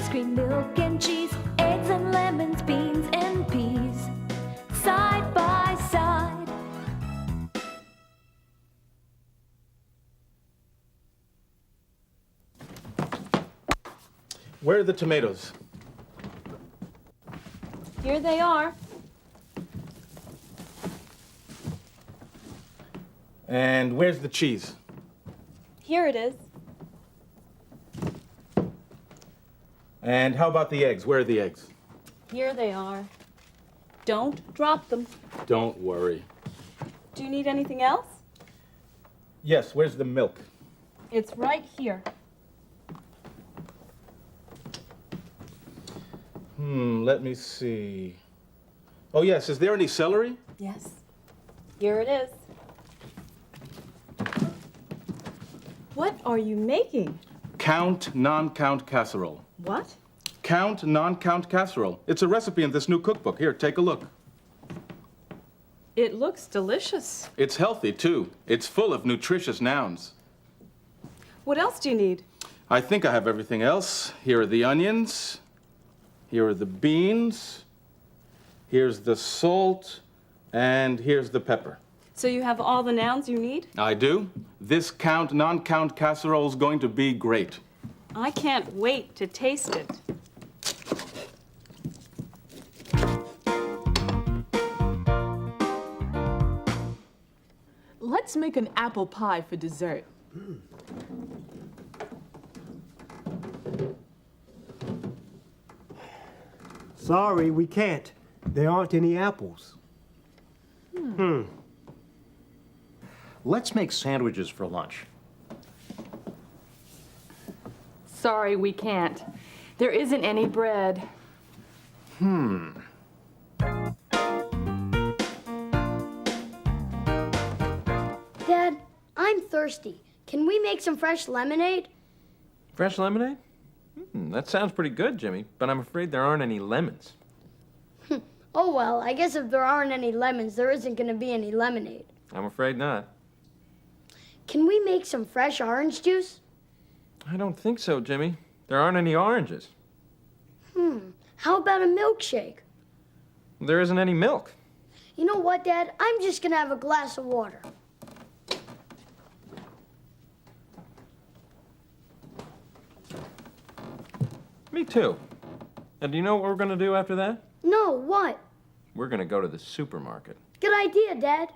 ice cream, milk and cheese, eggs and lemons, beans and peas, side by side. Where are the tomatoes? Here they are. And where's the cheese? Here it is. And how about the eggs? Where are the eggs? Here they are. Don't drop them. Don't worry. Do you need anything else? Yes, where's the milk? It's right here. Let me see. Oh, yes, is there any celery? Yes. Here it is. What are you making? Count, non-count casserole. What? Count, non-count casserole. It's a recipe in this new cookbook. Here, take a look. It looks delicious. It's healthy, too. It's full of nutritious nouns. What else do you need? I think I have everything else. Here are the onions. Here are the beans. Here's the salt. And here's the pepper. So you have all the nouns you need? I do. This count, non-count casserole is going to be great. I can't wait to taste it. Let's make an apple pie for dessert. Sorry, we can't. There aren't any apples. Let's make sandwiches for lunch. Sorry, we can't. There isn't any bread. Dad, I'm thirsty. Can we make some fresh lemonade? Fresh lemonade? That sounds pretty good, Jimmy, but I'm afraid there aren't any lemons. Oh well, I guess if there aren't any lemons, there isn't going to be any lemonade. I'm afraid not. Can we make some fresh orange juice? I don't think so, Jimmy. There aren't any oranges. How about a milkshake? There isn't any milk. You know what, Dad? I'm just going to have a glass of water. Me too. And do you know what we're going to do after that? No, what? We're going to go to the supermarket. Good idea, Dad.